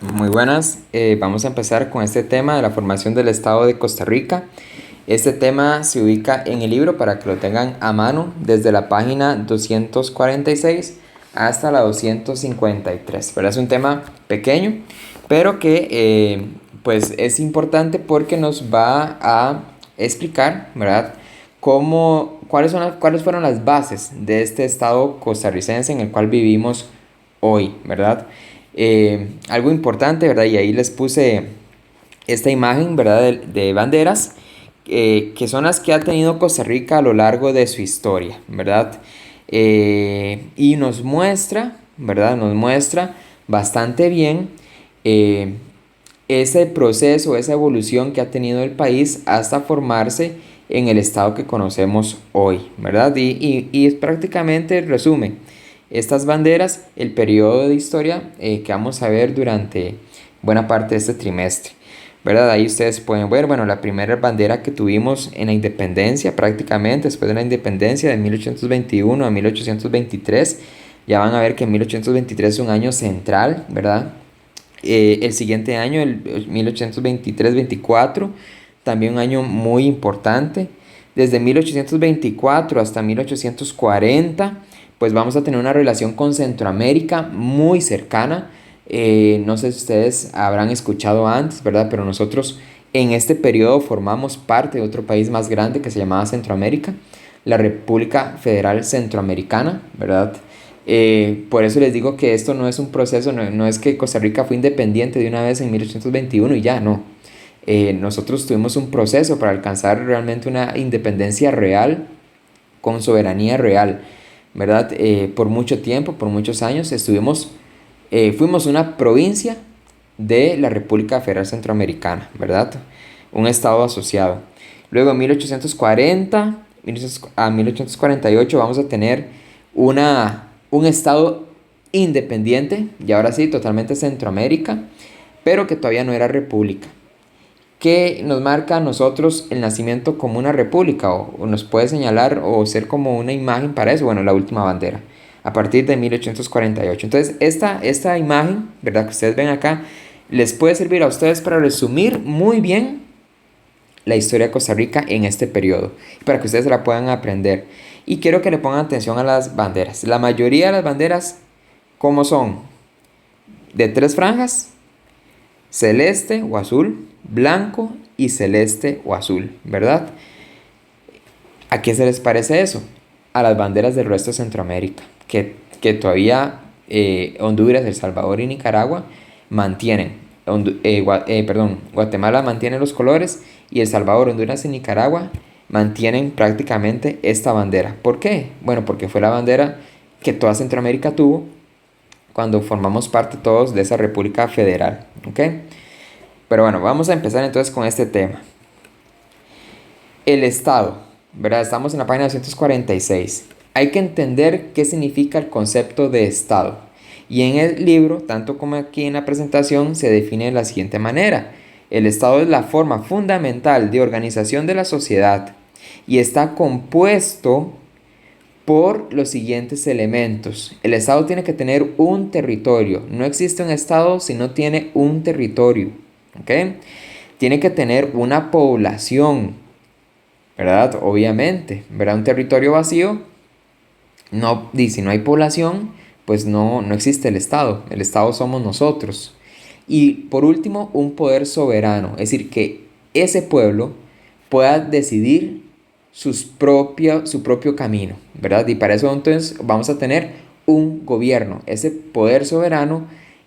Muy buenas, vamos a empezar con este tema de la formación del Estado de Costa Rica. Este tema se ubica en el libro para que lo tengan a mano desde la página 246 hasta la 253. ¿Verdad? Es un tema pequeño, pero que pues es importante porque nos va a explicar, ¿verdad? Cuáles fueron las bases de este Estado costarricense en el cual vivimos hoy, ¿verdad? Algo importante, ¿verdad? Y ahí les puse esta imagen, ¿verdad? De banderas, que son las que ha tenido Costa Rica a lo largo de su historia, ¿verdad? Y nos muestra, ¿verdad? Nos muestra bastante bien eh, ese proceso, esa evolución que ha tenido el país hasta formarse en el estado que conocemos hoy, ¿verdad? Y es prácticamente resume estas banderas, el periodo de historia que vamos a ver durante buena parte de este trimestre. ¿Verdad? Ahí ustedes pueden ver, bueno, la primera bandera que tuvimos en la independencia, prácticamente después de la independencia de 1821 a 1823, ya van a ver que 1823 es un año central, ¿verdad? El siguiente año, el 1823-24, también un año muy importante. Desde 1824 hasta 1840, pues vamos a tener una relación con Centroamérica muy cercana. No sé si ustedes habrán escuchado antes, ¿verdad? Pero nosotros en este periodo formamos parte de otro país más grande que se llamaba Centroamérica, la República Federal Centroamericana, ¿verdad? Por eso les digo que esto no es un proceso, no es que Costa Rica fue independiente de una vez en 1821 y ya, no. Nosotros tuvimos un proceso para alcanzar realmente una independencia real, con soberanía real, ¿verdad? Por mucho tiempo, por muchos años, fuimos una provincia de la República Federal Centroamericana, ¿verdad? Un estado asociado. Luego en 1840 a 1848 vamos a tener un estado independiente, y ahora sí, totalmente Centroamérica, pero que todavía no era república. ¿Qué nos marca a nosotros el nacimiento como una república? O nos puede señalar o ser como una imagen para eso. Bueno, la última bandera, a partir de 1848. Entonces, esta imagen, ¿verdad? Que ustedes ven acá, les puede servir a ustedes para resumir muy bien la historia de Costa Rica en este periodo, para que ustedes la puedan aprender. Y quiero que le pongan atención a las banderas. La mayoría de las banderas, ¿cómo son? De tres franjas, celeste o azul, blanco y celeste o azul, ¿verdad? ¿A qué se les parece eso? A las banderas del resto de Centroamérica, que todavía Honduras, El Salvador y Nicaragua mantienen. Guatemala mantiene los colores y El Salvador, Honduras y Nicaragua mantienen prácticamente esta bandera. ¿Por qué? Bueno, porque fue la bandera que toda Centroamérica tuvo cuando formamos parte todos de esa República Federal, ¿ok? Pero bueno, vamos a empezar entonces con este tema. El Estado, ¿verdad? Estamos en la página 246. Hay que entender qué significa el concepto de Estado. Y en el libro, tanto como aquí en la presentación, se define de la siguiente manera. El Estado es la forma fundamental de organización de la sociedad y está compuesto por los siguientes elementos. El Estado tiene que tener un territorio. No existe un Estado si no tiene un territorio. ¿Ok? Tiene que tener una población, ¿verdad? Obviamente, ¿verdad? Un territorio vacío, no, y si no hay población, pues no existe el Estado. El Estado somos nosotros. Y por último, un poder soberano, es decir, que ese pueblo pueda decidir su propio camino, ¿verdad? Y para eso entonces vamos a tener un gobierno. Ese poder soberano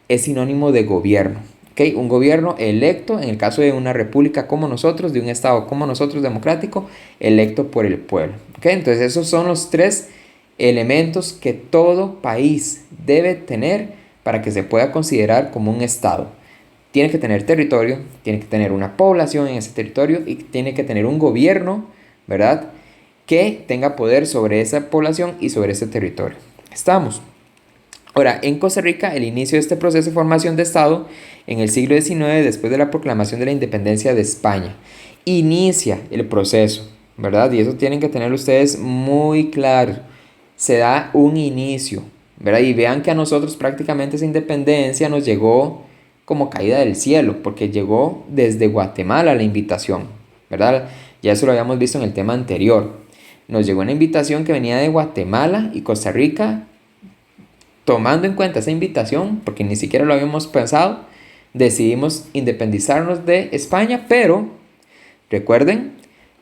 es sinónimo de gobierno. ¿Ok? Un gobierno electo, en el caso de una república como nosotros, de un estado como nosotros democrático, electo por el pueblo. ¿Ok? Entonces esos son los tres elementos que todo país debe tener para que se pueda considerar como un estado. Tiene que tener territorio, tiene que tener una población en ese territorio y tiene que tener un gobierno, ¿verdad? Que tenga poder sobre esa población y sobre ese territorio. Estamos. Ahora, en Costa Rica, el inicio de este proceso de formación de Estado en el siglo XIX, después de la proclamación de la independencia de España, inicia el proceso, ¿verdad? Y eso tienen que tener ustedes muy claro. Se da un inicio, ¿verdad? Y vean que a nosotros prácticamente esa independencia nos llegó como caída del cielo, porque llegó desde Guatemala la invitación, ¿verdad? Ya eso lo habíamos visto en el tema anterior. Nos llegó una invitación que venía de Guatemala y Costa Rica. Tomando en cuenta esa invitación, porque ni siquiera lo habíamos pensado, decidimos independizarnos de España, pero recuerden,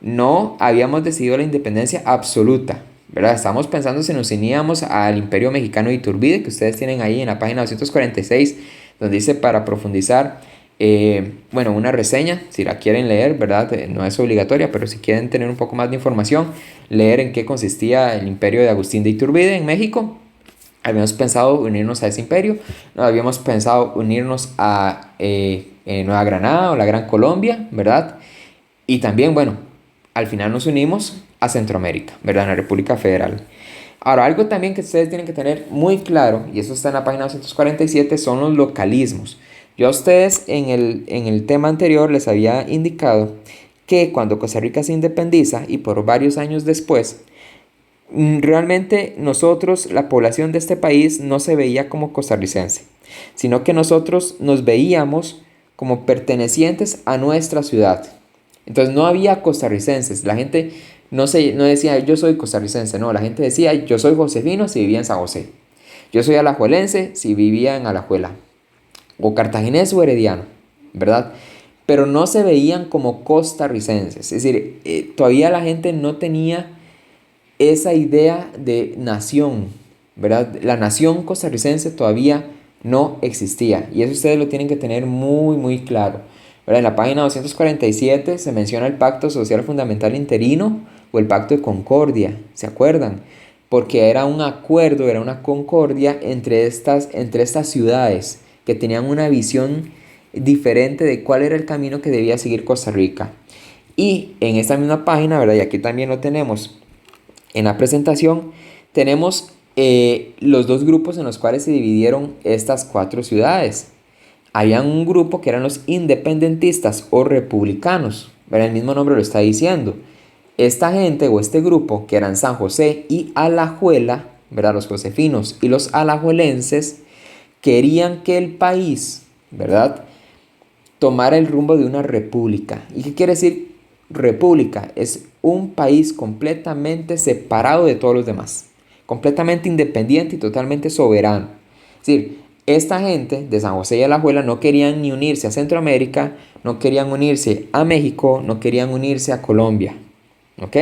no habíamos decidido la independencia absoluta, ¿verdad? Estábamos pensando si nos uníamos al Imperio Mexicano de Iturbide, que ustedes tienen ahí en la página 246, donde dice para profundizar, bueno, una reseña, si la quieren leer, ¿verdad? No es obligatoria, pero si quieren tener un poco más de información, leer en qué consistía el Imperio de Agustín de Iturbide en México. Habíamos pensado unirnos a ese imperio, no habíamos pensado unirnos a Nueva Granada o la Gran Colombia, ¿verdad? Y también, bueno, al final nos unimos a Centroamérica, ¿verdad? En la República Federal. Ahora, algo también que ustedes tienen que tener muy claro, y eso está en la página 247, son los localismos. Yo a ustedes en el tema anterior les había indicado que cuando Costa Rica se independiza y por varios años después, realmente nosotros, la población de este país, no se veía como costarricense, sino que nosotros nos veíamos como pertenecientes a nuestra ciudad. Entonces no había costarricenses, la gente no decía yo soy costarricense, no, la gente decía yo soy josefino si vivía en San José, yo soy alajuelense si vivía en Alajuela, o cartaginés o herediano, ¿verdad? Pero no se veían como costarricenses, es decir, todavía la gente no tenía esa idea de nación, ¿verdad? La nación costarricense todavía no existía y eso ustedes lo tienen que tener muy, muy claro, ¿verdad? En la página 247 se menciona el Pacto Social Fundamental Interino o el Pacto de Concordia, ¿se acuerdan? Porque era un acuerdo, era una concordia entre estas ciudades que tenían una visión diferente de cuál era el camino que debía seguir Costa Rica. Y en esta misma página, ¿verdad? Y aquí también lo tenemos en la presentación, tenemos los dos grupos en los cuales se dividieron estas cuatro ciudades. Había un grupo que eran los independentistas o republicanos, ¿verdad? El mismo nombre lo está diciendo. Esta gente o este grupo, que eran San José y Alajuela, ¿verdad? Los josefinos y los alajuelenses, querían que el país, ¿verdad?, tomara el rumbo de una república. ¿Y qué quiere decir república? Es un país completamente separado de todos los demás, completamente independiente y totalmente soberano. Es decir, esta gente de San José y Alajuela no querían ni unirse a Centroamérica, no querían unirse a México, no querían unirse a Colombia, ¿ok?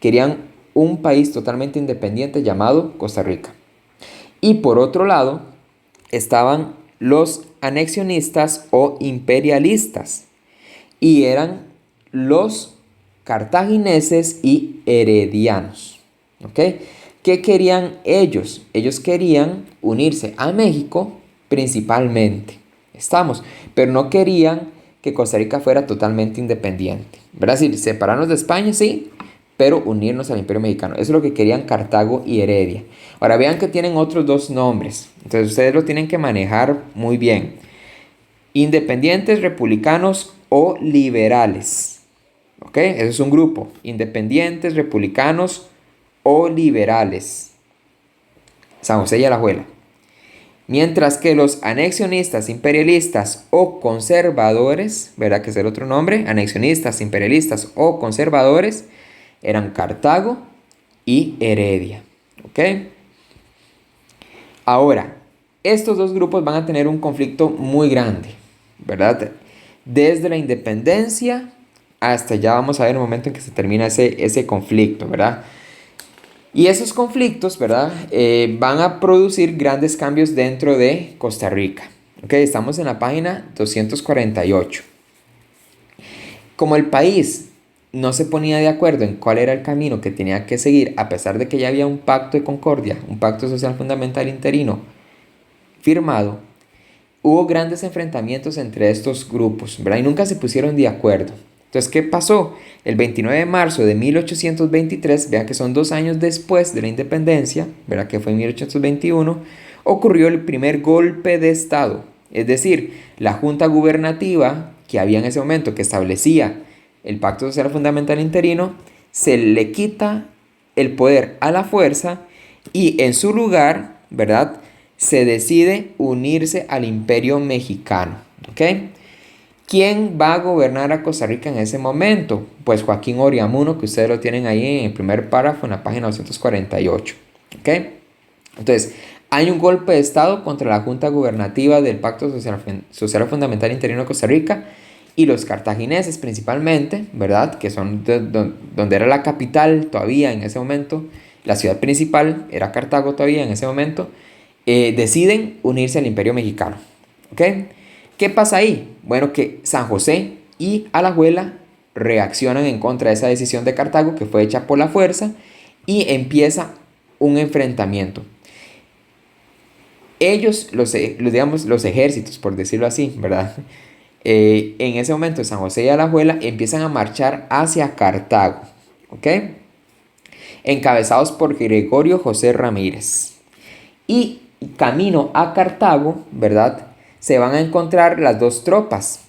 Querían un país totalmente independiente llamado Costa Rica. Y por otro lado, estaban los anexionistas o imperialistas, y eran los cartagineses y heredianos. ¿Ok? ¿Qué querían ellos? Ellos querían unirse a México principalmente. Estamos, pero no querían que Costa Rica fuera totalmente independiente. ¿Verdad? Es decir, separarnos de España, sí, pero unirnos al Imperio Mexicano. Eso es lo que querían Cartago y Heredia. Ahora vean que tienen otros dos nombres. Entonces ustedes lo tienen que manejar muy bien. Independientes, republicanos o liberales. ¿Ok? Eso es un grupo. Independientes, republicanos o liberales. San José y Alajuela. Mientras que los anexionistas, imperialistas o conservadores, ¿verdad? Que es el otro nombre, anexionistas, imperialistas o conservadores, eran Cartago y Heredia. ¿Ok? Ahora, estos dos grupos van a tener un conflicto muy grande, ¿verdad? Desde la independencia hasta ya vamos a ver el momento en que se termina ese conflicto, ¿verdad? Y esos conflictos, ¿verdad? Van a producir grandes cambios dentro de Costa Rica. ¿Ok? Estamos en la página 248. Como el país no se ponía de acuerdo en cuál era el camino que tenía que seguir, a pesar de que ya había un pacto de concordia, un pacto social fundamental interino firmado, hubo grandes enfrentamientos entre estos grupos, ¿verdad? Y nunca se pusieron de acuerdo. Entonces, ¿qué pasó? El 29 de marzo de 1823, vean que son 2 años después de la independencia, ¿verdad? Que fue en 1821, ocurrió el primer golpe de Estado. Es decir, la junta gubernativa que había en ese momento, que establecía el Pacto Social Fundamental Interino, se le quita el poder a la fuerza y en su lugar, ¿verdad?, se decide unirse al Imperio Mexicano. ¿Ok? ¿Quién va a gobernar a Costa Rica en ese momento? Pues Joaquín Oriamuno, que ustedes lo tienen ahí en el primer párrafo, en la página 248. ¿Ok? Entonces, hay un golpe de Estado contra la Junta Gubernativa del Pacto Social Fundamental Interino de Costa Rica y los cartagineses principalmente, ¿verdad? Que son donde era la capital todavía en ese momento, la ciudad principal era Cartago todavía en ese momento, deciden unirse al Imperio Mexicano. ¿Ok? ¿Qué pasa ahí? Bueno, que San José y Alajuela reaccionan en contra de esa decisión de Cartago que fue hecha por la fuerza y empieza un enfrentamiento. Ellos, digamos, los ejércitos, por decirlo así, ¿verdad? En ese momento San José y Alajuela empiezan a marchar hacia Cartago, ¿ok? Encabezados por Gregorio José Ramírez. Y camino a Cartago, ¿verdad? Se van a encontrar las dos tropas.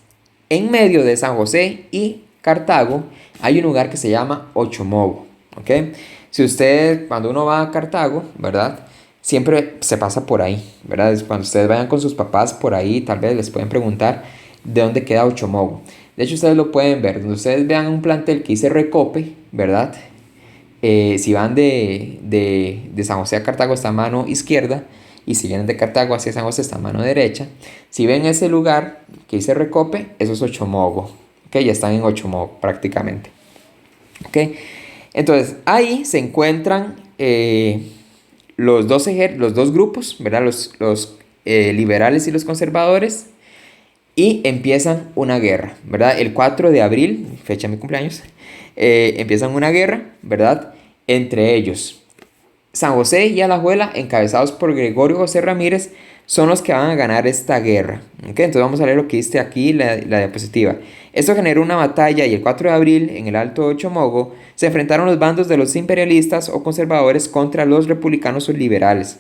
En medio de San José y Cartago hay un lugar que se llama Ochomogo, ¿ok? Si usted, cuando uno va a Cartago, ¿verdad? Siempre se pasa por ahí, ¿verdad? Cuando ustedes vayan con sus papás por ahí, tal vez les pueden preguntar de dónde queda Ochomogo. De hecho, ustedes lo pueden ver. Donde ustedes vean un plantel que dice Recope, ¿verdad? Si van de San José a Cartago está a mano izquierda. Y si vienen de Cartago hacia San José está a mano derecha. Si ven ese lugar que dice Recope, eso es Ochomogo. ¿Ok? Ya están en Ochomogo prácticamente. ¿Ok? Entonces, ahí se encuentran los dos grupos, ¿verdad? Los liberales y los conservadores. Y empiezan una guerra, ¿verdad? El 4 de abril, fecha de mi cumpleaños, empiezan una guerra, ¿verdad? Entre ellos. San José y Alajuela, encabezados por Gregorio José Ramírez, son los que van a ganar esta guerra. ¿Okay? Entonces vamos a leer lo que dice aquí la diapositiva. Esto generó una batalla y el 4 de abril, en el Alto de Ochomogo, se enfrentaron los bandos de los imperialistas o conservadores contra los republicanos o liberales.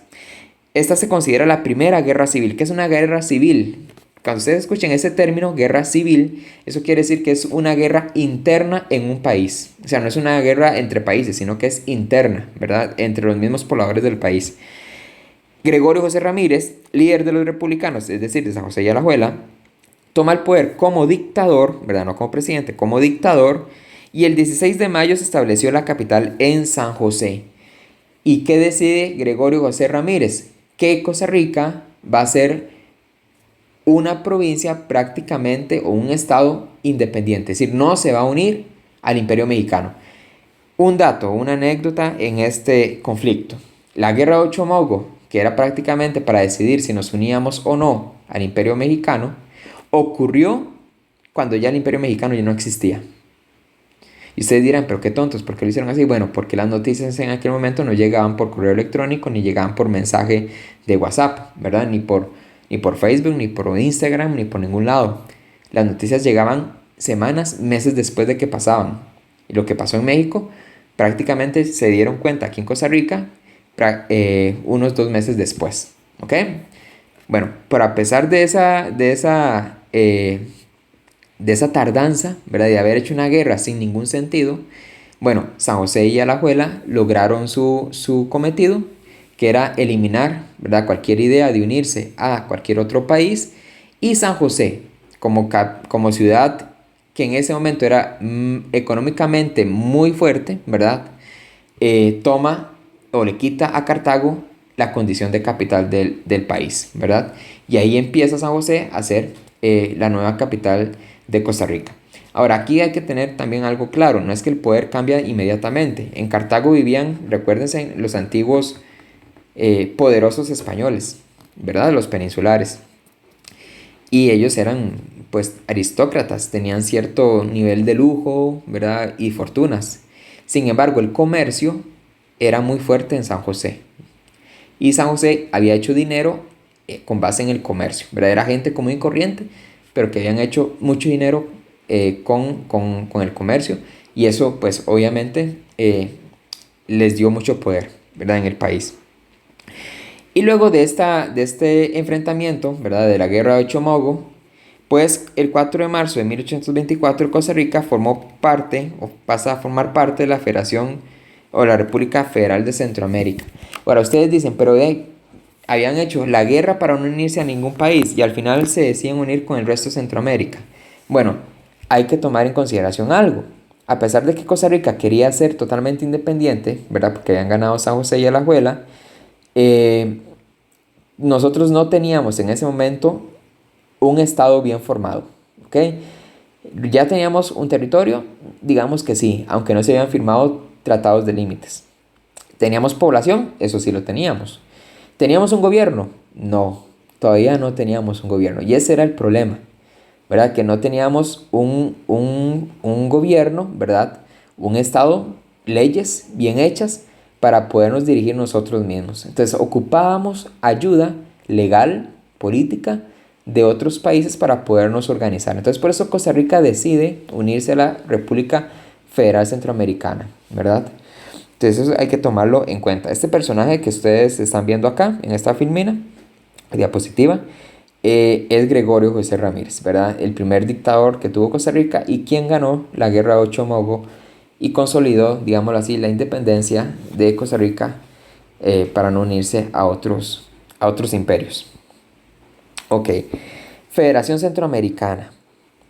Esta se considera la primera guerra civil. ¿Qué es una guerra civil? Cuando ustedes escuchen ese término, guerra civil, eso quiere decir que es una guerra interna en un país. O sea, no es una guerra entre países, sino que es interna, ¿verdad? Entre los mismos pobladores del país. Gregorio José Ramírez, líder de los republicanos, es decir, de San José y Alajuela, toma el poder como dictador, ¿verdad? No como presidente, como dictador. Y el 16 de mayo se estableció la capital en San José. ¿Y qué decide Gregorio José Ramírez? Que Costa Rica va a ser una provincia prácticamente o un estado independiente, es decir, no se va a unir al Imperio Mexicano. Un dato, una anécdota en este conflicto. La guerra de Ochomogo, que era prácticamente para decidir si nos uníamos o no al Imperio Mexicano, ocurrió cuando ya el Imperio Mexicano ya no existía. Y ustedes dirán, pero qué tontos, ¿por qué lo hicieron así? Bueno, porque las noticias en aquel momento no llegaban por correo electrónico, ni llegaban por mensaje de WhatsApp, ¿verdad? Ni por Facebook, ni por Instagram, ni por ningún lado. Las noticias llegaban semanas, meses después de que pasaban. Y lo que pasó en México, prácticamente se dieron cuenta aquí en Costa Rica unos 2 meses después. ¿Ok? Bueno, pero a pesar de esa tardanza, ¿verdad? De haber hecho una guerra sin ningún sentido, bueno, San José y Alajuela lograron su cometido, que era eliminar, ¿verdad? Cualquier idea de unirse a cualquier otro país. Y San José, como ciudad que en ese momento era económicamente muy fuerte, ¿verdad? Toma o le quita a Cartago la condición de capital del país, ¿verdad? Y ahí empieza San José a ser la nueva capital de Costa Rica. Ahora, aquí hay que tener también algo claro, no es que el poder cambia inmediatamente. En Cartago vivían, recuérdense, los antiguos poderosos españoles, ¿verdad? Los peninsulares. Y ellos eran, pues, aristócratas, tenían cierto nivel de lujo, ¿verdad? Y fortunas. Sin embargo, el comercio era muy fuerte en San José. Y San José había hecho dinero con base en el comercio, ¿verdad? Era gente común y corriente, pero que habían hecho mucho dinero con el comercio. Y eso, pues, obviamente, les dio mucho poder, ¿verdad? En el país. Y luego de este enfrentamiento, ¿verdad? De la guerra de Ochomogo, pues el 4 de marzo de 1824 Costa Rica formó parte o pasa a formar parte de la Federación o la República Federal de Centroamérica. Ahora ustedes dicen, pero habían hecho la guerra para no unirse a ningún país y al final se deciden unir con el resto de Centroamérica. Bueno, hay que tomar en consideración algo. A pesar de que Costa Rica quería ser totalmente independiente, ¿verdad? Porque habían ganado San José y Alajuela, eh, nosotros no teníamos en ese momento un estado bien formado, ¿ok? Ya teníamos un territorio, digamos que sí, aunque no se habían firmado tratados de límites. ¿Teníamos población? Eso sí lo teníamos. ¿Teníamos un gobierno? No, todavía no teníamos un gobierno. Y ese era el problema, ¿verdad? Que no teníamos un gobierno, ¿verdad? Un estado, leyes bien hechas para podernos dirigir nosotros mismos. Entonces ocupábamos ayuda legal, política, de otros países para podernos organizar. Entonces por eso Costa Rica decide unirse a la República Federal Centroamericana, ¿verdad? Entonces eso hay que tomarlo en cuenta. Este personaje que ustedes están viendo acá en esta filmina, diapositiva, es Gregorio José Ramírez, ¿verdad? El primer dictador que tuvo Costa Rica y quien ganó la guerra de Ochomogo y consolidó, digámoslo así, la independencia de Costa Rica para no unirse a otros imperios. Ok, Federación Centroamericana.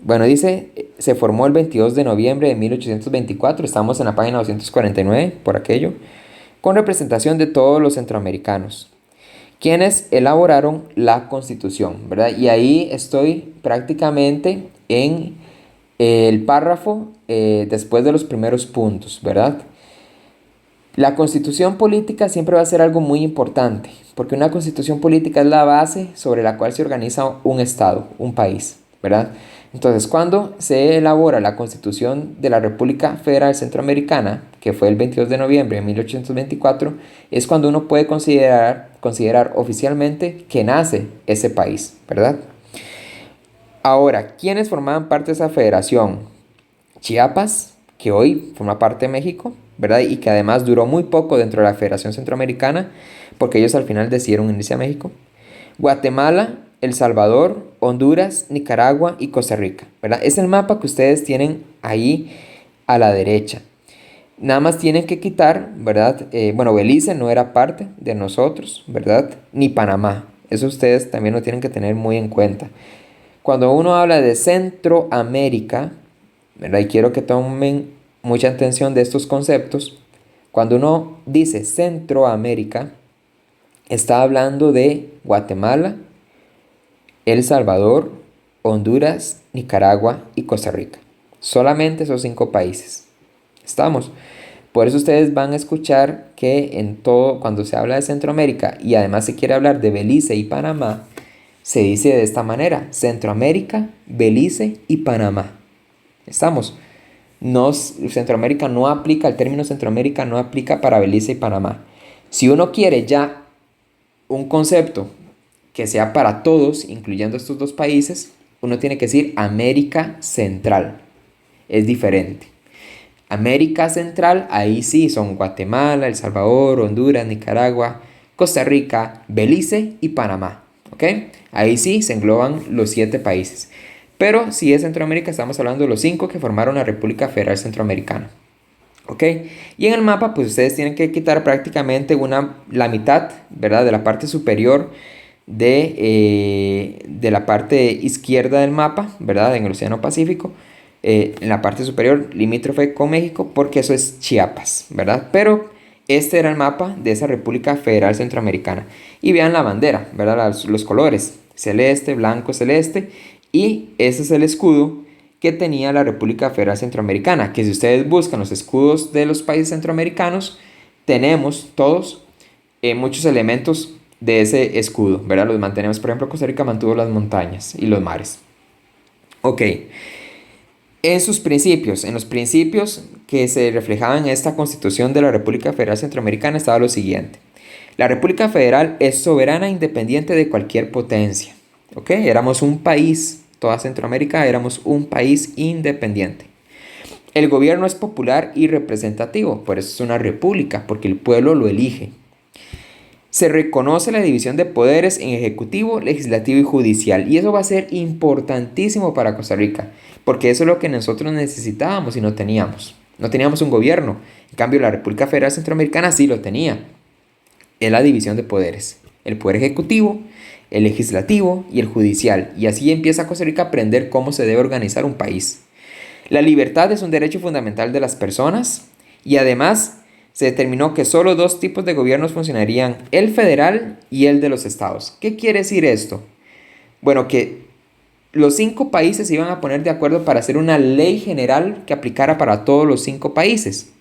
Bueno, dice, se formó el 22 de noviembre de 1824, estamos en la página 249 por aquello, con representación de todos los centroamericanos, quienes elaboraron la Constitución, ¿verdad? Y ahí estoy prácticamente en el párrafo después de los primeros puntos, ¿verdad? La constitución política siempre va a ser algo muy importante, porque una constitución política es la base sobre la cual se organiza un estado, un país, ¿verdad? Entonces, cuando se elabora la constitución de la República Federal Centroamericana, que fue el 22 de noviembre de 1824, es cuando uno puede considerar oficialmente que nace ese país, ¿verdad? Ahora, ¿quiénes formaban parte de esa federación? Chiapas, que hoy forma parte de México, ¿verdad? Y que además duró muy poco dentro de la Federación Centroamericana, porque ellos al final decidieron unirse a México. Guatemala, El Salvador, Honduras, Nicaragua y Costa Rica, ¿verdad? Es el mapa que ustedes tienen ahí a la derecha. Nada más tienen que quitar, ¿verdad? Bueno, Belice no era parte de nosotros, ¿verdad? Ni Panamá. Eso ustedes también lo tienen que tener muy en cuenta. Cuando uno habla de Centroamérica, ¿verdad? Y quiero que tomen mucha atención de estos conceptos. Cuando uno dice Centroamérica, está hablando de Guatemala, El Salvador, Honduras, Nicaragua y Costa Rica. Solamente esos 5 países. ¿Estamos? Por eso ustedes van a escuchar que en todo, cuando se habla de Centroamérica y además se quiere hablar de Belice y Panamá, se dice de esta manera: Centroamérica, Belice y Panamá. ¿Estamos? Centroamérica no aplica, el término Centroamérica no aplica para Belice y Panamá. Si uno quiere ya un concepto que sea para todos, incluyendo estos 2 países, uno tiene que decir América Central. Es diferente. América Central, ahí sí son Guatemala, El Salvador, Honduras, Nicaragua, Costa Rica, Belice y Panamá. ¿Ok? Ahí sí se engloban los 7 países. Pero si es Centroamérica, estamos hablando de los 5 que formaron la República Federal Centroamericana. ¿Ok? Y en el mapa, pues ustedes tienen que quitar prácticamente la mitad, ¿verdad? De la parte superior de la parte izquierda del mapa, ¿verdad? En el Océano Pacífico. En la parte superior, limítrofe con México, porque eso es Chiapas, ¿verdad? Pero este era el mapa de esa República Federal Centroamericana. Y vean la bandera, ¿verdad? Los colores, celeste, blanco, celeste. Y ese es el escudo que tenía la República Federal Centroamericana, que si ustedes buscan los escudos de los países centroamericanos, tenemos todos muchos elementos de ese escudo, ¿verdad? Los mantenemos, por ejemplo, Costa Rica mantuvo las montañas y los mares. Ok, en los principios que se reflejaban en esta Constitución de la República Federal Centroamericana estaba lo siguiente: la República Federal es soberana e independiente de cualquier potencia. ¿Ok? Éramos un país, toda Centroamérica éramos un país independiente. El gobierno es popular y representativo, por eso es una república, porque el pueblo lo elige. Se reconoce la división de poderes en ejecutivo, legislativo y judicial. Y eso va a ser importantísimo para Costa Rica, porque eso es lo que nosotros necesitábamos y no teníamos. No teníamos un gobierno. En cambio, la República Federal Centroamericana sí lo tenía. Es la división de poderes. el poder ejecutivo, el legislativo y el judicial. Y así empieza Costa Rica a aprender cómo se debe organizar un país. La libertad es un derecho fundamental de las personas y además se determinó que solo dos tipos de gobiernos funcionarían, el federal y el de los estados. ¿Qué quiere decir esto? Bueno, que los 5 países se iban a poner de acuerdo para hacer una ley general que aplicara para todos los 5 países.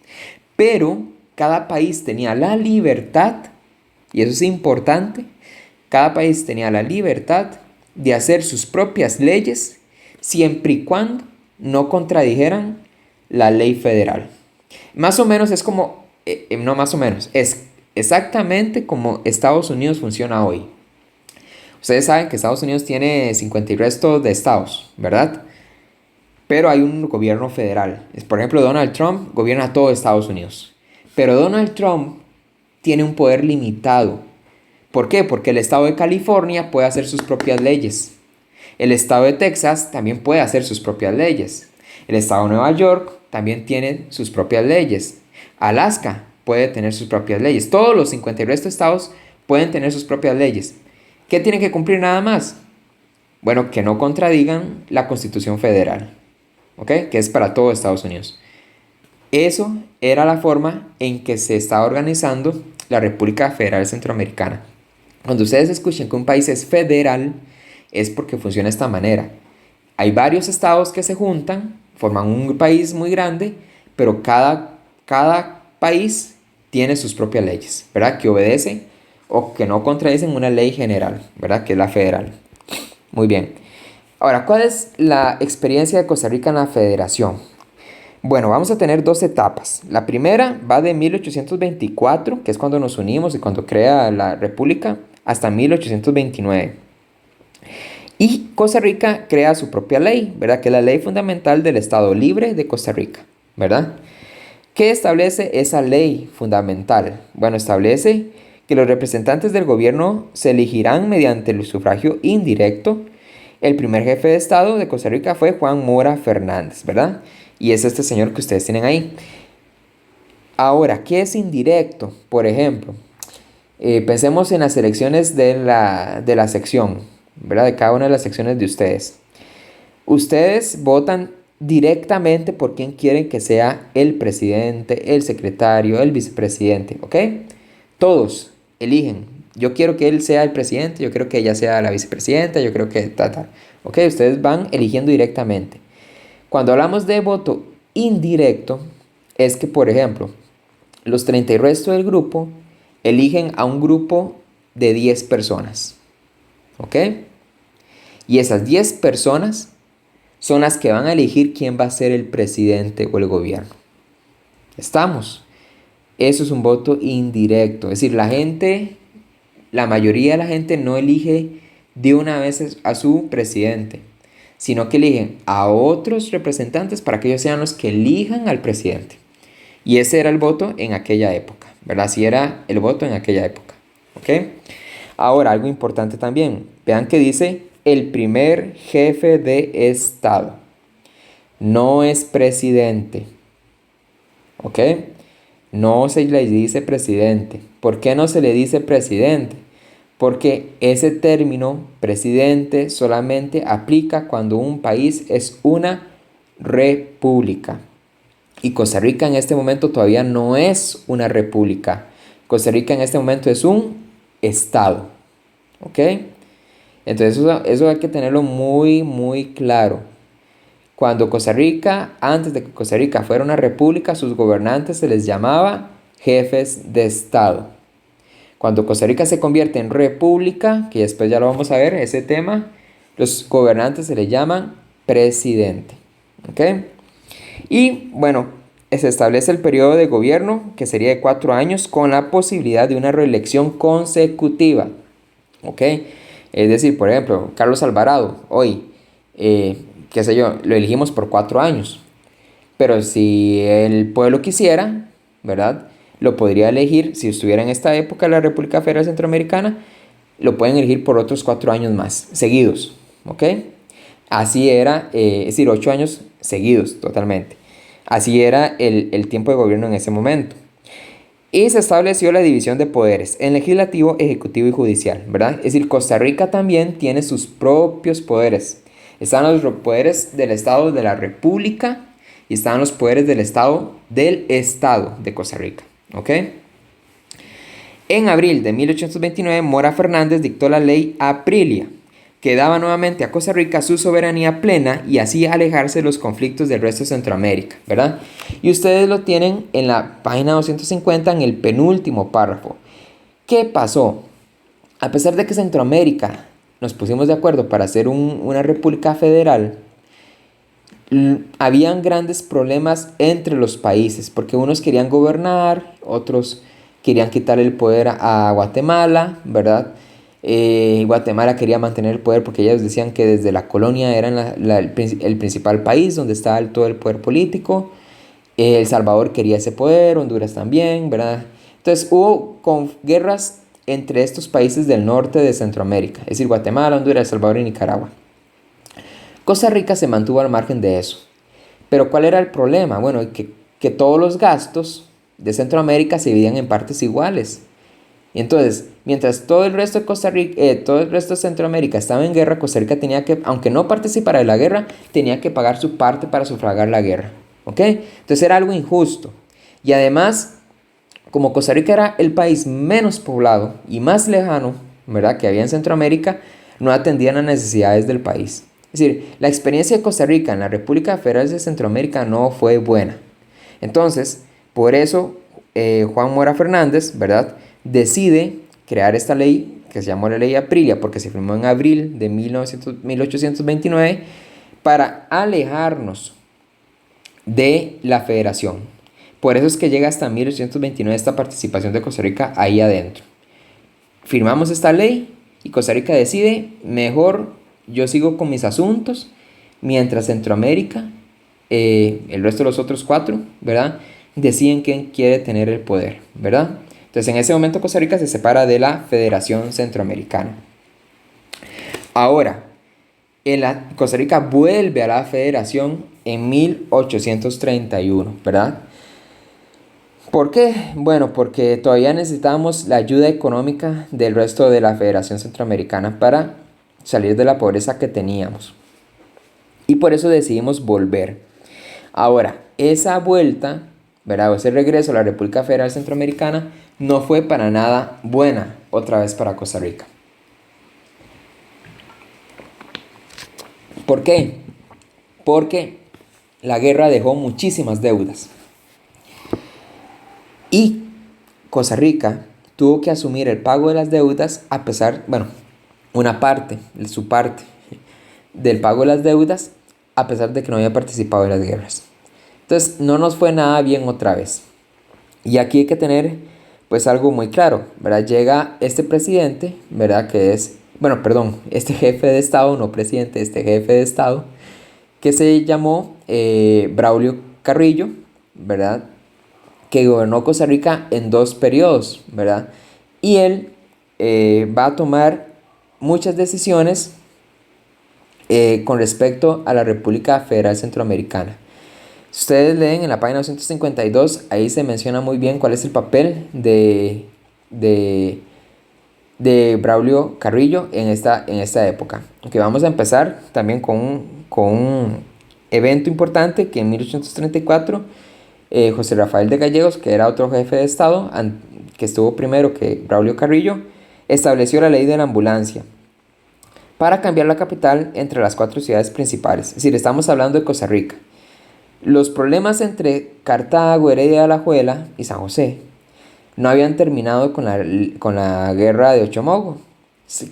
Pero cada país tenía la libertad, y eso es importante, cada país tenía la libertad de hacer sus propias leyes siempre y cuando no contradijeran la ley federal. Más o menos es como, no más o menos, es exactamente como Estados Unidos funciona hoy. Ustedes saben que Estados Unidos tiene 50 y resto de estados, ¿verdad? Pero hay un gobierno federal. Por ejemplo, Donald Trump gobierna todo Estados Unidos. Pero Donald Trump tiene un poder limitado. ¿Por qué? Porque el estado de California puede hacer sus propias leyes. El estado de Texas también puede hacer sus propias leyes. El estado de Nueva York también tiene sus propias leyes. Alaska puede tener sus propias leyes. Todos los 50 y resto estados pueden tener sus propias leyes. ¿Qué tienen que cumplir nada más? Bueno, que no contradigan la Constitución Federal, ¿ok? Que es para todo Estados Unidos. Eso era la forma en que se estaba organizando la República Federal Centroamericana. Cuando ustedes escuchen que un país es federal, es porque funciona de esta manera. Hay varios estados que se juntan, forman un país muy grande, pero cada país tiene sus propias leyes, ¿verdad? Que obedece o que no contradicen una ley general, ¿verdad? Que es la federal. Muy bien. Ahora, ¿cuál es la experiencia de Costa Rica en la federación? Bueno, vamos a tener 2 etapas. La primera va de 1824, que es cuando nos unimos y cuando crea la república, hasta 1829. Y Costa Rica crea su propia ley, ¿verdad? Que es la ley fundamental del Estado Libre de Costa Rica, ¿verdad? ¿Qué establece esa ley fundamental? Bueno, establece que los representantes del gobierno se elegirán mediante el sufragio indirecto. El primer jefe de Estado de Costa Rica fue Juan Mora Fernández, ¿verdad? Y es este señor que ustedes tienen ahí. Ahora, ¿qué es indirecto? Por ejemplo, pensemos en las elecciones de la sección, ¿verdad? De cada una de las secciones de ustedes. Ustedes votan directamente por quién quieren que sea el presidente, el secretario, el vicepresidente, ¿ok? Todos eligen. Yo quiero que él sea el presidente, yo quiero que ella sea la vicepresidenta, yo creo que tal. ¿Ok? Ustedes van eligiendo directamente. Cuando hablamos de voto indirecto, es que, por ejemplo, los 30 y resto del grupo eligen a un grupo de 10 personas. ¿Ok? Y esas 10 personas son las que van a elegir quién va a ser el presidente o el gobierno. ¿Estamos? Eso es un voto indirecto. Es decir, la mayoría de la gente no elige de una vez a su presidente, sino que eligen a otros representantes para que ellos sean los que elijan al presidente. Y ese era el voto en aquella época, ¿verdad? Así era el voto en aquella época, ¿ok? Ahora, algo importante también. Vean que dice el primer jefe de Estado. No es presidente, ¿ok? No se le dice presidente. ¿Por qué no se le dice presidente? Porque ese término presidente solamente aplica cuando un país es una república. Y Costa Rica en este momento todavía no es una república. Costa Rica en este momento es un estado. ¿Ok? Entonces eso hay que tenerlo muy, muy claro. Cuando Costa Rica, antes de que Costa Rica fuera una república, sus gobernantes se les llamaba jefes de estado. Cuando Costa Rica se convierte en república, que después ya lo vamos a ver, ese tema, los gobernantes se les llaman presidente. ¿Ok? Y bueno, se establece el periodo de gobierno, que sería de 4 años, con la posibilidad de una reelección consecutiva. ¿Ok? Es decir, por ejemplo, Carlos Alvarado, hoy, qué sé yo, lo elegimos por 4 años. Pero si el pueblo quisiera, ¿verdad? Lo podría elegir, si estuviera en esta época de la República Federal Centroamericana, lo pueden elegir por otros 4 años más, seguidos, ¿ok? Así era, es decir, 8 años seguidos totalmente. Así era el tiempo de gobierno en ese momento. Y se estableció la división de poderes en legislativo, ejecutivo y judicial, ¿verdad? Es decir, Costa Rica también tiene sus propios poderes. Están los poderes del Estado de la República y están los poderes del Estado de Costa Rica, ¿ok? En abril de 1829, Mora Fernández dictó la ley Aprilia, que daba nuevamente a Costa Rica su soberanía plena y así alejarse de los conflictos del resto de Centroamérica, ¿verdad? Y ustedes lo tienen en la página 250 en el penúltimo párrafo. ¿Qué pasó? A pesar de que Centroamérica nos pusimos de acuerdo para hacer una república federal, habían grandes problemas entre los países, porque unos querían gobernar, otros querían quitarle el poder a Guatemala, ¿verdad? Guatemala quería mantener el poder porque ellos decían que desde la colonia eran el principal país donde estaba todo el poder político. El Salvador quería ese poder, Honduras también, ¿verdad? Entonces hubo guerras entre estos países del norte de Centroamérica, es decir, Guatemala, Honduras, El Salvador y Nicaragua. Costa Rica se mantuvo al margen de eso. Pero ¿cuál era el problema? Bueno, que todos los gastos de Centroamérica se dividían en partes iguales. Y entonces, mientras todo el resto de Costa Rica, todo el resto de Centroamérica estaba en guerra, Costa Rica tenía que, aunque no participara de la guerra, tenía que pagar su parte para sufragar la guerra. ¿Ok? Entonces era algo injusto. Y además, como Costa Rica era el país menos poblado y más lejano, ¿verdad?, que había en Centroamérica, no atendían las necesidades del país. Es decir, la experiencia de Costa Rica en la República Federal de Centroamérica no fue buena. Entonces, por eso Juan Mora Fernández, ¿verdad?, decide crear esta ley que se llamó la Ley Aprilia porque se firmó en abril de 1829 para alejarnos de la federación. Por eso es que llega hasta 1829 esta participación de Costa Rica ahí adentro. Firmamos esta ley y Costa Rica decide, mejor yo sigo con mis asuntos, mientras Centroamérica, el resto de los otros 4, ¿verdad?, deciden quién quiere tener el poder, ¿verdad? Entonces en ese momento Costa Rica se separa de la Federación Centroamericana. Ahora, Costa Rica vuelve a la Federación en 1831, ¿verdad? ¿Por qué? Bueno, porque todavía necesitábamos la ayuda económica del resto de la Federación Centroamericana para salir de la pobreza que teníamos. Y por eso decidimos volver. Ahora, esa vuelta, ¿verdad?, o ese regreso a la República Federal Centroamericana no fue para nada buena otra vez para Costa Rica. ¿Por qué? Porque la guerra dejó muchísimas deudas. Y Costa Rica tuvo que asumir el pago de las deudas a pesar, bueno, una parte, su parte del pago de las deudas a pesar de que no había participado en las guerras. Entonces no nos fue nada bien otra vez. Y aquí hay que tener pues algo muy claro, ¿verdad? Llega este presidente, ¿verdad?, que es, bueno, perdón, este jefe de Estado, no presidente, este jefe de Estado, que se llamó Braulio Carrillo, ¿verdad?, que gobernó Costa Rica en 2 periodos, ¿verdad? Y él va a tomar muchas decisiones con respecto a la República Federal Centroamericana. Si ustedes leen en la página 252, ahí se menciona muy bien cuál es el papel de Braulio Carrillo en esta época. Okay, vamos a empezar también con un evento importante que en 1834 José Rafael de Gallegos, que era otro jefe de Estado, que estuvo primero que Braulio Carrillo, estableció la ley de la ambulancia para cambiar la capital entre las 4 ciudades principales. Es decir, estamos hablando de Costa Rica. Los problemas entre Cartago, Heredia de Alajuela y San José no habían terminado con la guerra de Ochomogo.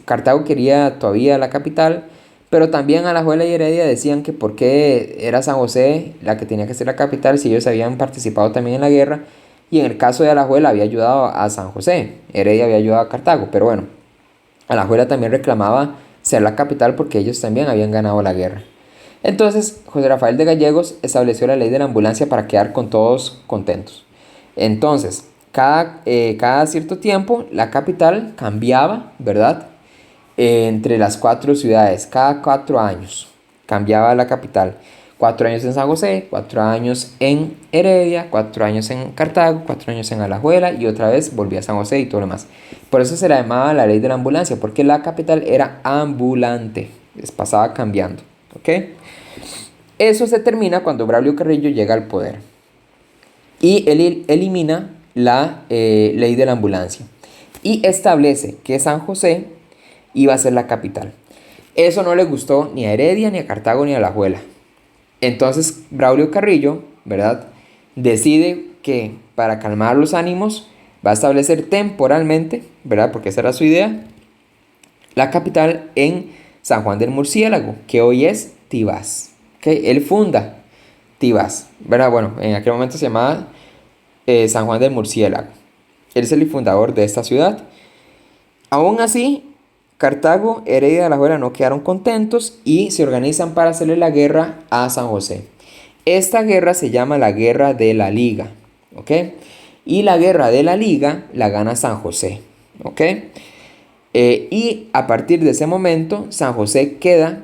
Cartago quería todavía la capital, pero también Alajuela y Heredia decían que por qué era San José la que tenía que ser la capital si ellos habían participado también en la guerra. Y en el caso de Alajuela había ayudado a San José, Heredia había ayudado a Cartago, pero bueno, Alajuela también reclamaba ser la capital porque ellos también habían ganado la guerra. Entonces, José Rafael de Gallegos estableció la ley de la ambulancia para quedar con todos contentos. Entonces, cada cierto tiempo la capital cambiaba, ¿verdad?, entre las 4 ciudades, cada 4 años cambiaba la capital. 4 años en San José, 4 años en Heredia, 4 años en Cartago, 4 años en Alajuela y otra vez volvía a San José y todo lo demás. Por eso se la llamaba la ley de la ambulancia, porque la capital era ambulante, les pasaba cambiando, ¿ok? Eso se termina cuando Braulio Carrillo llega al poder y él elimina la ley de la ambulancia y establece que San José iba a ser la capital. Eso no le gustó ni a Heredia, ni a Cartago, ni a Alajuela. Entonces Braulio Carrillo, ¿verdad?, decide que para calmar los ánimos va a establecer temporalmente, ¿verdad?, porque esa era su idea, la capital en San Juan del Murciélago, que hoy es Tibás. ¿Okay? Él funda Tibás, ¿verdad? Bueno, en aquel momento se llamaba San Juan del Murciélago. Él es el fundador de esta ciudad. Aún así, Cartago, Heredia y Alajuela no quedaron contentos y se organizan para hacerle la guerra a San José. Esta guerra se llama la Guerra de la Liga, ¿ok? Y la Guerra de la Liga la gana San José, ¿ok? Y a partir de ese momento, San José queda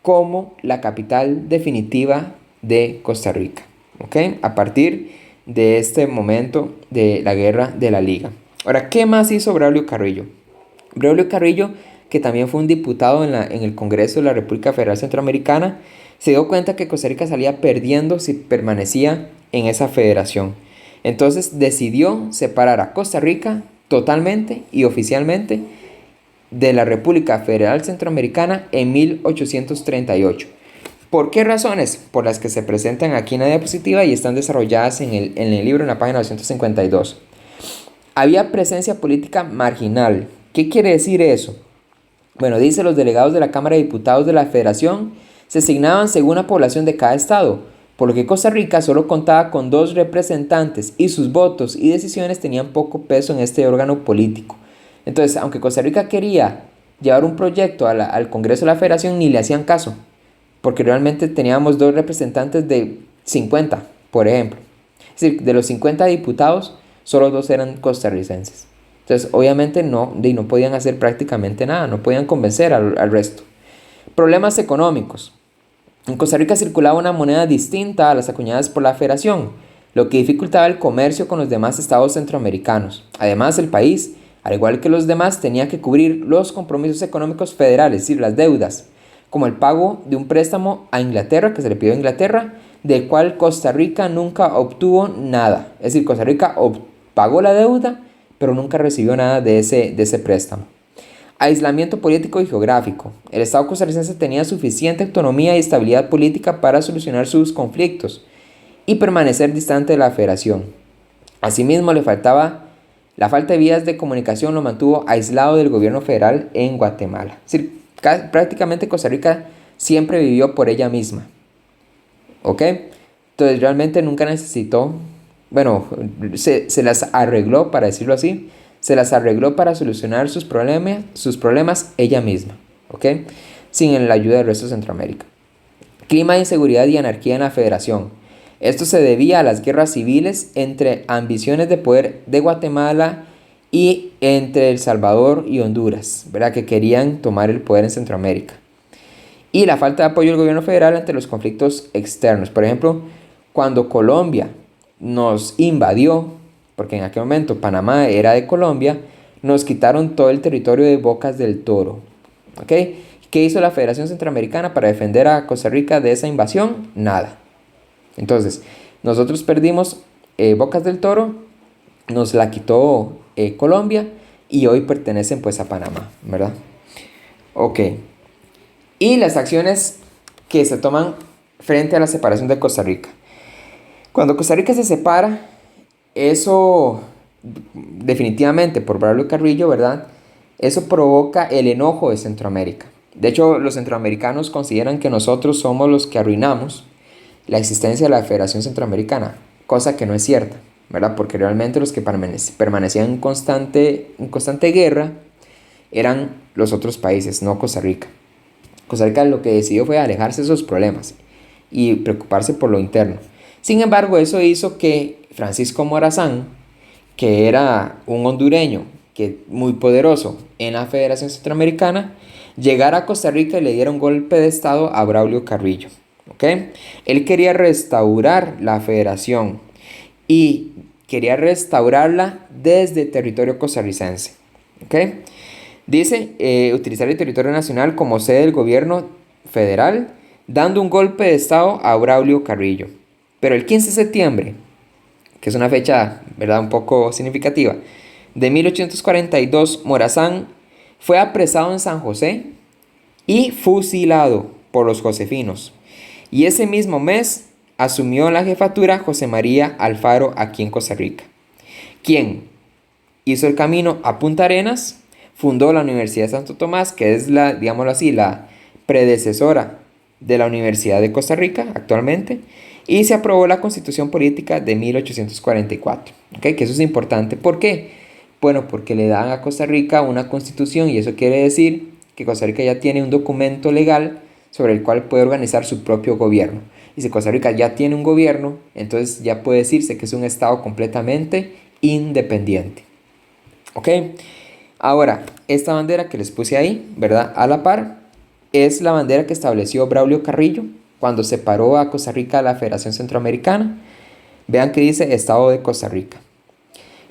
como la capital definitiva de Costa Rica, ¿ok? A partir de este momento de la Guerra de la Liga. Ahora, ¿qué más hizo Braulio Carrillo? Braulio Carrillo, que también fue un diputado en el Congreso de la República Federal Centroamericana, se dio cuenta que Costa Rica salía perdiendo si permanecía en esa federación. Entonces decidió separar a Costa Rica totalmente y oficialmente de la República Federal Centroamericana en 1838. ¿Por qué razones? Por las que se presentan aquí en la diapositiva y están desarrolladas en el libro en la página 252. Había presencia política marginal. ¿Qué quiere decir eso? Bueno, dice los delegados de la Cámara de Diputados de la Federación se asignaban según la población de cada estado, por lo que Costa Rica solo contaba con 2 representantes y sus votos y decisiones tenían poco peso en este órgano político. Entonces, aunque Costa Rica quería llevar un proyecto al Congreso de la Federación, ni le hacían caso, porque realmente teníamos 2 representantes de 50, por ejemplo. Es decir, de los 50 diputados, solo 2 eran costarricenses. Entonces, obviamente no podían hacer prácticamente nada, no podían convencer al resto. Problemas económicos. En Costa Rica circulaba una moneda distinta a las acuñadas por la Federación, lo que dificultaba el comercio con los demás estados centroamericanos. Además, el país, al igual que los demás, tenía que cubrir los compromisos económicos federales, es decir, las deudas, como el pago de un préstamo a Inglaterra, que se le pidió a Inglaterra, del cual Costa Rica nunca obtuvo nada. Es decir, Costa Rica pagó la deuda, pero nunca recibió nada de ese préstamo. Aislamiento político y geográfico. El Estado costarricense tenía suficiente autonomía y estabilidad política para solucionar sus conflictos y permanecer distante de la Federación. Asimismo, la falta de vías de comunicación lo mantuvo aislado del gobierno federal en Guatemala. Es decir, prácticamente Costa Rica siempre vivió por ella misma. ¿Ok? Entonces realmente nunca necesitó, bueno, se las arregló, para decirlo así, se las arregló para solucionar sus problemas ella misma, ¿ok? Sin la ayuda del resto de Centroamérica. Clima de inseguridad y anarquía en la Federación. Esto se debía a las guerras civiles entre ambiciones de poder de Guatemala y entre El Salvador y Honduras, ¿verdad?, que querían tomar el poder en Centroamérica. Y la falta de apoyo del gobierno federal ante los conflictos externos. Por ejemplo, cuando Colombia nos invadió, porque en aquel momento Panamá era de Colombia, nos quitaron todo el territorio de Bocas del Toro. ¿Ok? ¿Qué hizo la Federación Centroamericana para defender a Costa Rica de esa invasión? Nada. Entonces, nosotros perdimos Bocas del Toro, nos la quitó Colombia y hoy pertenecen pues a Panamá, ¿verdad? Ok. Y las acciones que se toman frente a la separación de Costa Rica. Cuando Costa Rica se separa, eso definitivamente por Braulio Carrillo, ¿verdad?, eso provoca el enojo de Centroamérica. De hecho, los centroamericanos consideran que nosotros somos los que arruinamos la existencia de la Federación Centroamericana, cosa que no es cierta, ¿verdad?, porque realmente los que permanecían en constante guerra eran los otros países, no Costa Rica. Costa Rica lo que decidió fue alejarse de esos problemas y preocuparse por lo interno. Sin embargo, eso hizo que Francisco Morazán, que era un hondureño muy poderoso en la Federación Centroamericana, llegara a Costa Rica y le diera un golpe de estado a Braulio Carrillo. ¿ok? Él quería restaurar la federación y quería restaurarla desde territorio costarricense, ¿ok? Dice utilizar el territorio nacional como sede del gobierno federal, dando un golpe de estado a Braulio Carrillo. Pero el 15 de septiembre, que es una fecha, ¿verdad?, un poco significativa, de 1842, Morazán fue apresado en San José y fusilado por los josefinos. Y ese mismo mes asumió la jefatura José María Alfaro aquí en Costa Rica, quien hizo el camino a Punta Arenas, fundó la Universidad de Santo Tomás, que es la, digámoslo así, la predecesora de la Universidad de Costa Rica actualmente, y se aprobó la Constitución Política de 1844, ¿okay? Que eso es importante. ¿Por qué? Bueno, porque le dan a Costa Rica una constitución y eso quiere decir que Costa Rica ya tiene un documento legal sobre el cual puede organizar su propio gobierno. Y si Costa Rica ya tiene un gobierno, entonces ya puede decirse que es un estado completamente independiente. ¿Ok? Ahora, esta bandera que les puse ahí, ¿verdad? A la par, es la bandera que estableció Braulio Carrillo cuando separó a Costa Rica de la Federación Centroamericana. Vean que dice Estado de Costa Rica.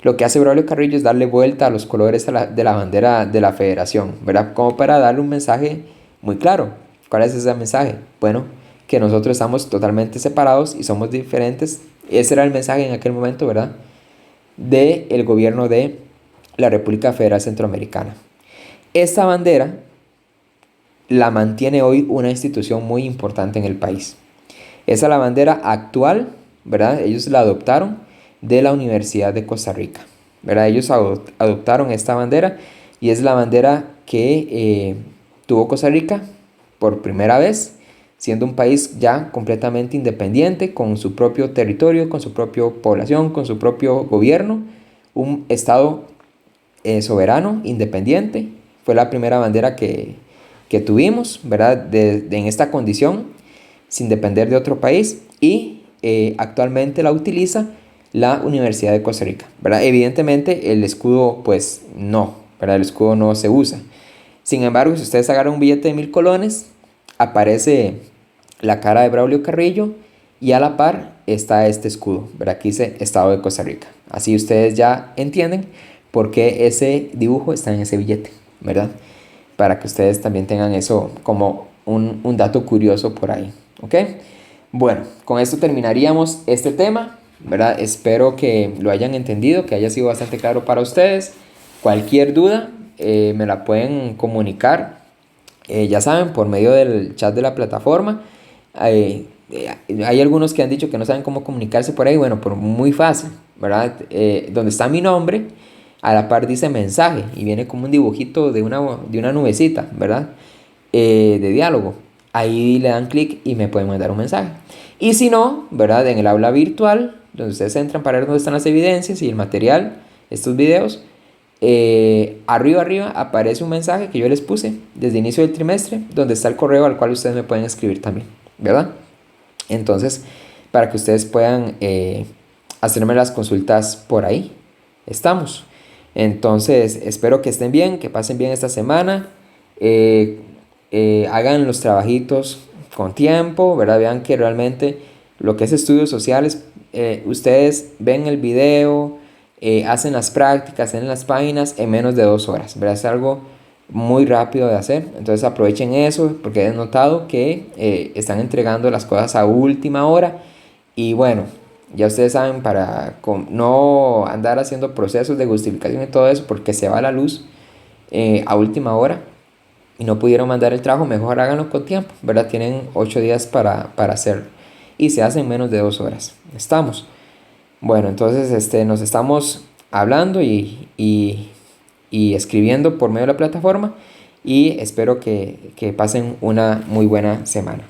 Lo que hace Braulio Carrillo es darle vuelta a los colores de la bandera de la federación, ¿verdad? Como para darle un mensaje muy claro. ¿Cuál es ese mensaje? Bueno, que nosotros estamos totalmente separados y somos diferentes. Ese era el mensaje en aquel momento, ¿verdad? Del gobierno de la República Federal Centroamericana. Esta bandera la mantiene hoy una institución muy importante en el país. Esa es la bandera actual, ¿verdad? Ellos la adoptaron de la Universidad de Costa Rica, ¿verdad? Ellos adoptaron esta bandera y es la bandera que tuvo Costa Rica por primera vez, siendo un país ya completamente independiente, con su propio territorio, con su propia población, con su propio gobierno, un estado soberano, independiente. Fue la primera bandera que tuvimos, ¿verdad? En esta condición, sin depender de otro país, y actualmente la utiliza la Universidad de Costa Rica, ¿verdad? Evidentemente el escudo pues no, ¿verdad? El escudo no se usa. Sin embargo, si ustedes agarran un billete de 1000 colones, aparece la cara de Braulio Carrillo y a la par está este escudo, ¿verdad? Aquí dice Estado de Costa Rica. Así ustedes ya entienden por qué ese dibujo está en ese billete, ¿verdad? Para que ustedes también tengan eso como un dato curioso por ahí, ¿ok? Bueno, con esto terminaríamos este tema, ¿verdad? Espero que lo hayan entendido, que haya sido bastante claro para ustedes. Cualquier duda me la pueden comunicar, ya saben, por medio del chat de la plataforma. Hay algunos que han dicho que no saben cómo comunicarse por ahí. Bueno, muy fácil, ¿verdad? Donde está mi nombre, a la par dice mensaje y viene como un dibujito de una nubecita, ¿verdad? De diálogo. Ahí le dan clic y me pueden mandar un mensaje. Y si no, ¿verdad? En el aula virtual, donde ustedes entran para ver dónde están las evidencias y el material, estos videos, arriba aparece un mensaje que yo les puse desde inicio del trimestre, donde está el correo al cual ustedes me pueden escribir también, ¿verdad? Entonces, para que ustedes puedan hacerme las consultas por ahí, estamos. Entonces, espero que estén bien, que pasen bien esta semana, hagan los trabajitos con tiempo, ¿verdad? Vean que realmente lo que es estudios sociales, ustedes ven el video, hacen las prácticas, hacen las páginas en menos de 2 horas, ¿verdad? Es algo muy rápido de hacer, entonces aprovechen eso porque he notado que están entregando las cosas a última hora y bueno, ya ustedes saben, para no andar haciendo procesos de justificación y todo eso porque se va la luz a última hora y no pudieron mandar el trabajo, mejor háganlo con tiempo, ¿verdad? Tienen 8 días para hacerlo y se hace en menos de 2 horas. Estamos. Bueno, entonces nos estamos hablando y escribiendo por medio de la plataforma y espero que pasen una muy buena semana.